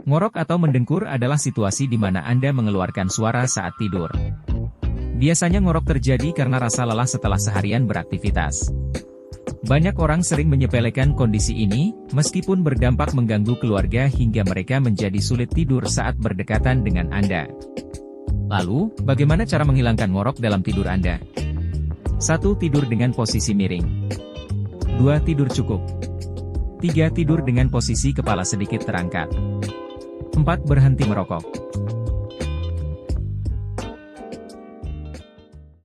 Ngorok atau mendengkur adalah situasi di mana Anda mengeluarkan suara saat tidur. Biasanya ngorok terjadi karena rasa lelah setelah seharian beraktivitas. Banyak orang sering menyepelekan kondisi ini, meskipun berdampak mengganggu keluarga hingga mereka menjadi sulit tidur saat berdekatan dengan Anda. Lalu, bagaimana cara menghilangkan ngorok dalam tidur Anda? 1. Tidur dengan posisi miring. 2. Tidur cukup. 3. Tidur dengan posisi kepala sedikit terangkat. 4. Berhenti merokok.